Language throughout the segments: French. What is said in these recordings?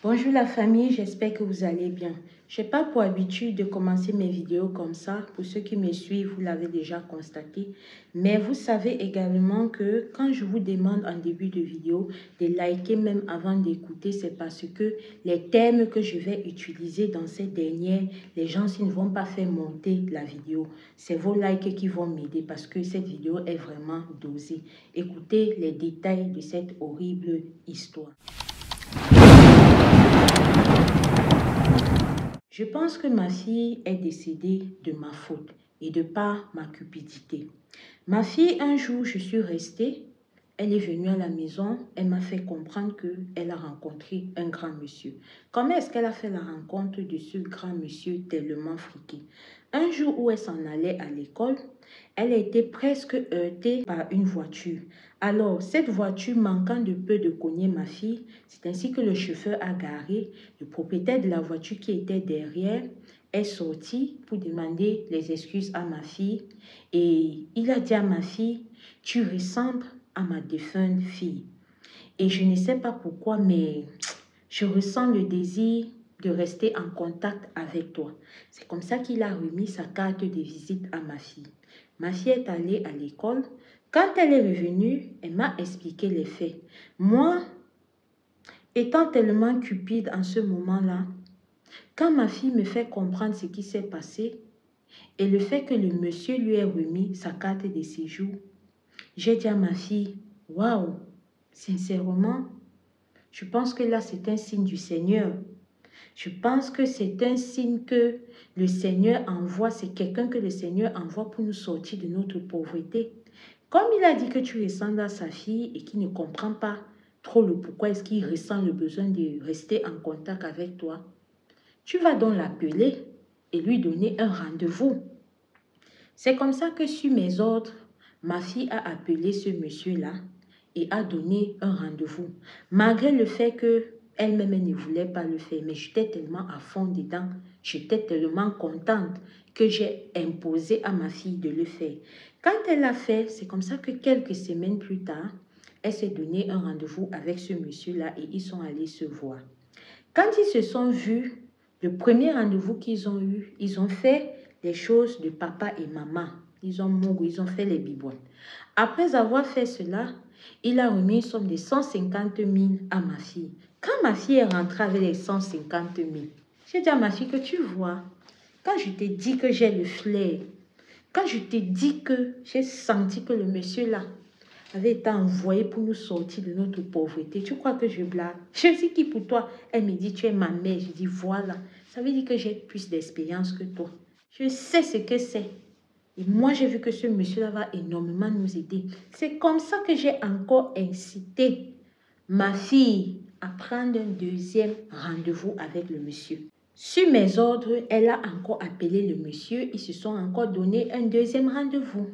Bonjour la famille, j'espère que vous allez bien. Je n'ai pas pour habitude de commencer mes vidéos comme ça. Pour ceux qui me suivent, vous l'avez déjà constaté. Mais vous savez également que quand je vous demande en début de vidéo de liker même avant d'écouter, c'est parce que les thèmes que je vais utiliser dans cette dernière, les gens s'ils ne vont pas faire monter la vidéo. C'est vos likes qui vont m'aider parce que cette vidéo est vraiment dosée. Écoutez les détails de cette horrible histoire. Je pense que ma fille est décédée de ma faute et de par ma cupidité. Ma fille, un jour, je suis restée, elle est venue à la maison, elle m'a fait comprendre qu'elle a rencontré un grand monsieur. Comment est-ce qu'elle a fait la rencontre de ce grand monsieur tellement friqué? Un jour où elle s'en allait à l'école, elle a été presque heurtée par une voiture. Alors, cette voiture manquant de peu de cogner ma fille, c'est ainsi que le chauffeur a garé. Le propriétaire de la voiture qui était derrière est sorti pour demander les excuses à ma fille. Et il a dit à ma fille, tu ressembles à ma défunte fille. Et je ne sais pas pourquoi, mais je ressens le désir de rester en contact avec toi. C'est comme ça qu'il a remis sa carte de visite à ma fille. Ma fille est allée à l'école. Quand elle est revenue, elle m'a expliqué les faits. Moi, étant tellement cupide en ce moment-là, quand ma fille me fait comprendre ce qui s'est passé et le fait que le monsieur lui ait remis sa carte de séjour, j'ai dit à ma fille, waouh, sincèrement, je pense que là c'est un signe du Seigneur. Je pense que c'est un signe que le Seigneur envoie, c'est quelqu'un que le Seigneur envoie pour nous sortir de notre pauvreté. Comme il a dit que tu ressembles à sa fille et qu'il ne comprend pas trop le pourquoi est-ce qu'il ressent le besoin de rester en contact avec toi, tu vas donc l'appeler et lui donner un rendez-vous. C'est comme ça que sur mes ordres, ma fille a appelé ce monsieur-là et a donné un rendez-vous. Malgré le fait qu'elle-même elle ne voulait pas le faire, mais j'étais tellement à fond dedans, j'étais tellement contente que j'ai imposé à ma fille de le faire. Quand elle l'a fait, c'est comme ça que quelques semaines plus tard, elle s'est donné un rendez-vous avec ce monsieur-là et ils sont allés se voir. Quand ils se sont vus, le premier rendez-vous qu'ils ont eu, ils ont fait les choses de papa et maman. Ils ont mouru, ils ont fait les bibounes. Après avoir fait cela, il a remis une somme de 150 000 à ma fille. Quand ma fille est rentrée avec les 150 000, j'ai dit à ma fille que tu vois, quand je t'ai dit que j'ai le flair, quand je t'ai dit que j'ai senti que le monsieur là avait été envoyé pour nous sortir de notre pauvreté, tu crois que je blague? Je dis qui pour toi? Elle me dit tu es ma mère. Je dis voilà, ça veut dire que j'ai plus d'expérience que toi. Je sais ce que c'est. Et moi, j'ai vu que ce monsieur-là va énormément nous aider. C'est comme ça que j'ai encore incité ma fille à prendre un deuxième rendez-vous avec le monsieur. Sur mes ordres, elle a encore appelé le monsieur. Ils se sont encore donné un deuxième rendez-vous.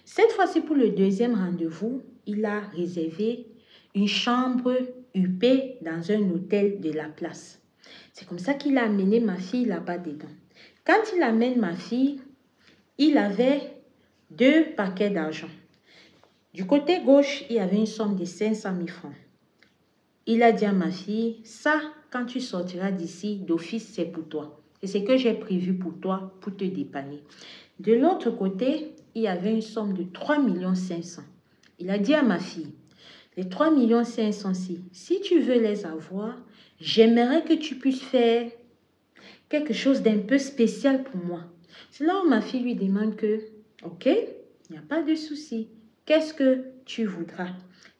Cette fois-ci, pour le deuxième rendez-vous, il a réservé une chambre huppée dans un hôtel de la place. C'est comme ça qu'il a amené ma fille là-bas dedans. Quand il amène ma fille, il avait 2 paquets d'argent. Du côté gauche, il y avait une somme de 500 000 francs. Il a dit à ma fille, ça, quand tu sortiras d'ici, d'office, c'est pour toi. Et c'est que j'ai prévu pour toi, pour te dépanner. De l'autre côté, il y avait une somme de 3 500 000. Il a dit à ma fille, les 3 500 000, si tu veux les avoir, j'aimerais que tu puisses faire quelque chose d'un peu spécial pour moi. C'est là où ma fille lui demande que, ok, il n'y a pas de souci. Qu'est-ce que tu voudras?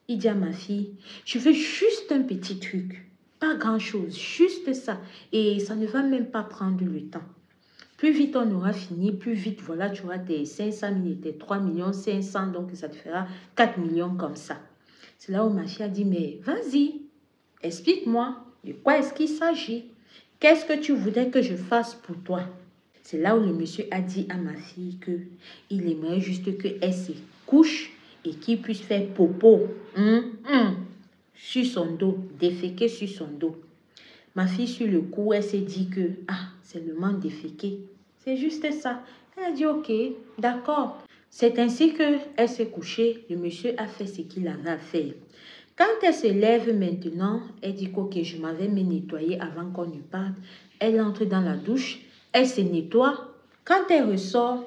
Il dit à ma fille, je veux juste un petit truc. Pas grand-chose, juste ça. Et ça ne va même pas prendre le temps. Plus vite on aura fini, plus vite, voilà, tu auras tes 500 000 et tes 3 500 000, donc ça te fera 4 millions comme ça. C'est là où ma fille a dit, mais vas-y, explique-moi, de quoi est-ce qu'il s'agit? Qu'est-ce que tu voudrais que je fasse pour toi? C'est là où le monsieur a dit à ma fille qu'il aimerait juste qu'elle se couche et qu'il puisse faire popo sur son dos, déféquer sur son dos. Ma fille, sur le coup, elle s'est dit que, c'est le moment déféquer. C'est juste ça. Elle a dit, ok, d'accord. C'est ainsi qu'elle s'est couchée. Le monsieur a fait ce qu'il avait à faire. Quand elle se lève maintenant, elle dit que je m'avais me nettoyer avant qu'on ne parte. Elle entre dans la douche, elle se nettoie. Quand elle ressort,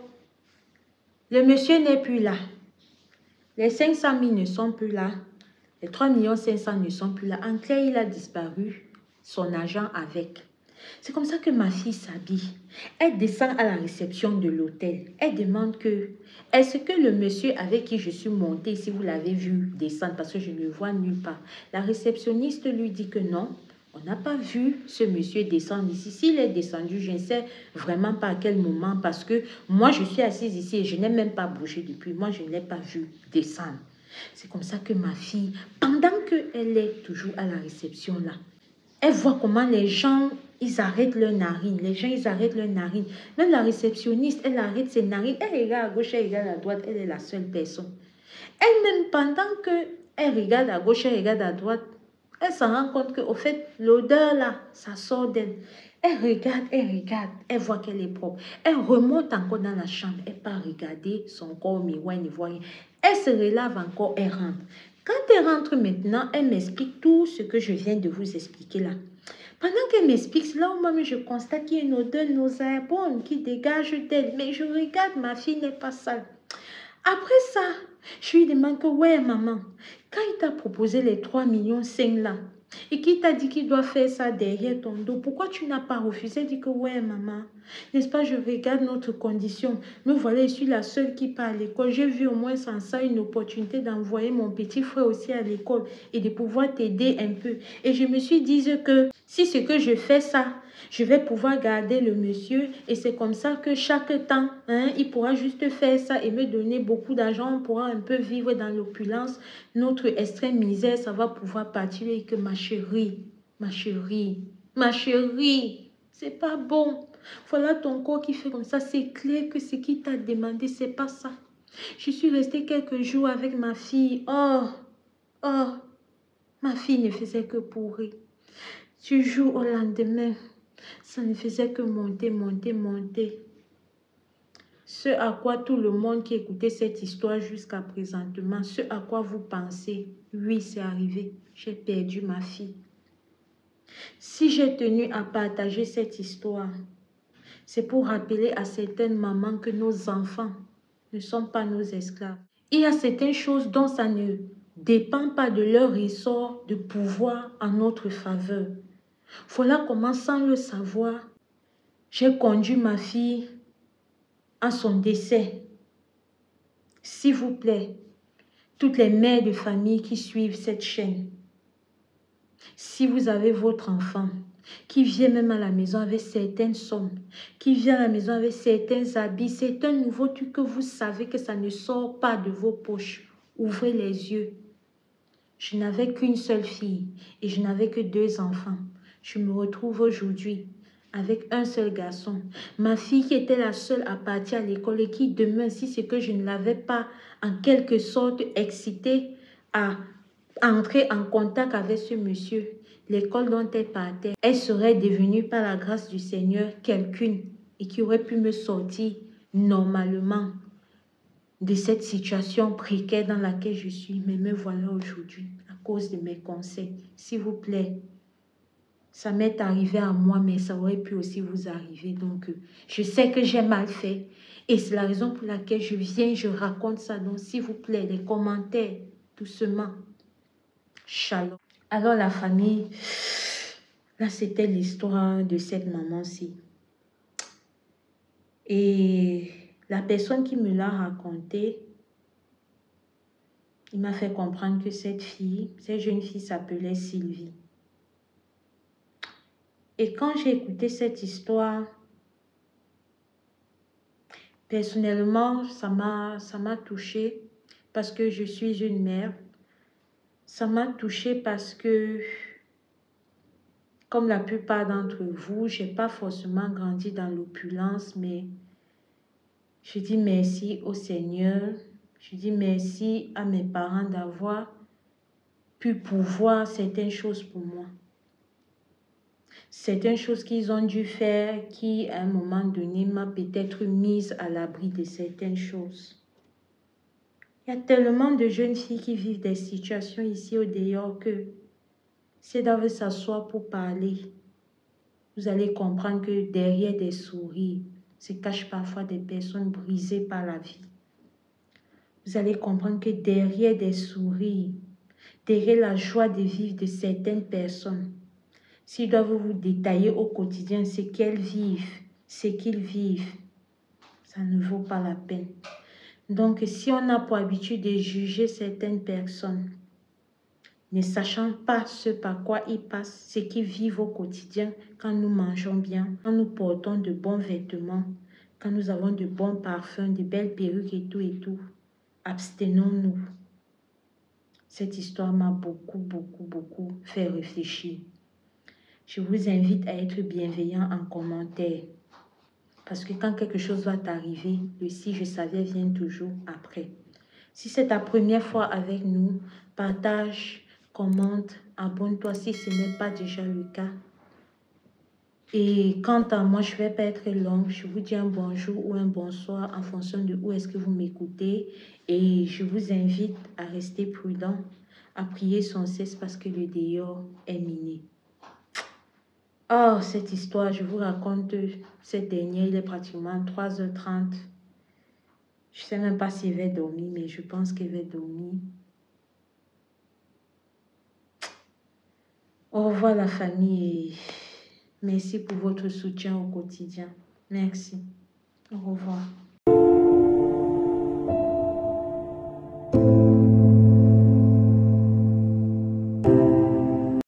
le monsieur n'est plus là. Les 500 000 ne sont plus là. Les 3 500 000 ne sont plus là. En clair, il a disparu. Son agent avec. C'est comme ça que ma fille s'habille. Elle descend à la réception de l'hôtel. Elle demande que, est-ce que le monsieur avec qui je suis montée, si vous l'avez vu descendre, parce que je ne le vois nulle part, la réceptionniste lui dit que non, on n'a pas vu ce monsieur descendre ici. S'il est descendu, je ne sais vraiment pas à quel moment, parce que moi, je suis assise ici et je n'ai même pas bougé depuis. Moi, je ne l'ai pas vu descendre. C'est comme ça que ma fille, pendant qu'elle est toujours à la réception là, elle voit comment les gens, ils arrêtent leurs narines. Les gens, ils arrêtent leurs narines. Même la réceptionniste, elle arrête ses narines. Elle regarde à gauche, elle regarde à droite. Elle est la seule personne. Elle-même, pendant qu'elle regarde à gauche, elle regarde à droite, elle s'en rend compte qu'au fait, l'odeur là, ça sort d'elle. Elle regarde, elle voit qu'elle est propre. Elle remonte encore dans la chambre. Elle part regarder son corps au miroir, elle ne voit rien. Elle se relave encore, elle rentre. Quand elle rentre maintenant, elle m'explique tout ce que je viens de vous expliquer là. Pendant qu'elle m'explique, c'est là où moi je constate qu'il y a une odeur nauséabonde qui dégage d'elle. Mais je regarde, ma fille n'est pas sale. Après ça, je lui demande que, ouais maman, quand il t'a proposé les 3,5 millions là, et qu'il t'a dit qu'il doit faire ça derrière ton dos, pourquoi tu n'as pas refusé? Elle dit que, ouais maman, n'est-ce pas, je regarde notre condition. Me voilà, je suis la seule qui part à l'école. J'ai vu au moins sans ça une opportunité d'envoyer mon petit frère aussi à l'école et de pouvoir t'aider un peu. Et je me suis dit que si ce que je fais ça, je vais pouvoir garder le monsieur et c'est comme ça que chaque temps, il pourra juste faire ça et me donner beaucoup d'argent. On pourra un peu vivre dans l'opulence. Notre extrême misère, ça va pouvoir partir et que ma chérie, c'est pas bon. Voilà ton corps qui fait comme ça. C'est clair que ce qu'il t'a demandé, c'est pas ça. Je suis restée quelques jours avec ma fille. Oh, ma fille ne faisait que pourrir. Du jour au lendemain, ça ne faisait que monter. Ce à quoi tout le monde qui écoutait cette histoire jusqu'à présentement, ce à quoi vous pensez, oui, c'est arrivé. J'ai perdu ma fille. Si j'ai tenu à partager cette histoire, c'est pour rappeler à certaines mamans que nos enfants ne sont pas nos esclaves. Il y a certaines choses dont ça ne dépend pas de leur ressort de pouvoir en notre faveur. Voilà comment, sans le savoir, j'ai conduit ma fille à son décès. S'il vous plaît, toutes les mères de famille qui suivent cette chaîne, si vous avez votre enfant qui vient même à la maison avec certaines sommes, qui vient à la maison avec certains habits, c'est un nouveau truc que vous savez que ça ne sort pas de vos poches, ouvrez les yeux. Je n'avais qu'une seule fille et je n'avais que 2 enfants. Je me retrouve aujourd'hui avec un seul garçon. Ma fille qui était la seule à partir à l'école et qui demain, si c'est que je ne l'avais pas en quelque sorte excitée à entrer en contact avec ce monsieur, l'école dont elle partait, elle serait devenue par la grâce du Seigneur quelqu'une et qui aurait pu me sortir normalement de cette situation précaire dans laquelle je suis. Mais me voilà aujourd'hui à cause de mes conseils. S'il vous plaît, ça m'est arrivé à moi, mais ça aurait pu aussi vous arriver. Donc, je sais que j'ai mal fait. Et c'est la raison pour laquelle je viens, je raconte ça. Donc, s'il vous plaît, les commentaires, doucement. Shalom. Alors, la famille, là, c'était l'histoire de cette maman-ci. Et la personne qui me l'a raconté, il m'a fait comprendre que cette jeune fille s'appelait Sylvie. Et quand j'ai écouté cette histoire, personnellement, ça m'a touchée parce que je suis une mère. Ça m'a touchée parce que, comme la plupart d'entre vous, je n'ai pas forcément grandi dans l'opulence, mais je dis merci au Seigneur. Je dis merci à mes parents d'avoir pu pouvoir certaines choses pour moi. Certaines choses qu'ils ont dû faire qui, à un moment donné, m'a peut-être mise à l'abri de certaines choses. Il y a tellement de jeunes filles qui vivent des situations ici au dehors que si elles doivent s'asseoir pour parler, vous allez comprendre que derrière des sourires se cachent parfois des personnes brisées par la vie. Vous allez comprendre que derrière des sourires, derrière la joie de vivre de certaines personnes, s'ils doivent vous détailler au quotidien ce qu'elles vivent, ce qu'ils vivent, ça ne vaut pas la peine. Donc, si on a pour habitude de juger certaines personnes, ne sachant pas ce par quoi ils passent, ce qu'ils vivent au quotidien, quand nous mangeons bien, quand nous portons de bons vêtements, quand nous avons de bons parfums, de belles perruques et tout, abstenons-nous. Cette histoire m'a beaucoup fait réfléchir. Je vous invite à être bienveillant en commentaire. Parce que quand quelque chose va t'arriver, le si je savais vient toujours après. Si c'est ta première fois avec nous, partage, commente, abonne-toi si ce n'est pas déjà le cas. Et quant à moi, je ne vais pas être longue. Je vous dis un bonjour ou un bonsoir en fonction de où est-ce que vous m'écoutez. Et je vous invite à rester prudent, à prier sans cesse parce que le dehors est miné. Oh, cette histoire, je vous raconte cette dernière, il est pratiquement 3h30. Je ne sais même pas si elle va dormir, mais je pense qu'elle va dormir. Au revoir la famille et merci pour votre soutien au quotidien. Merci. Au revoir.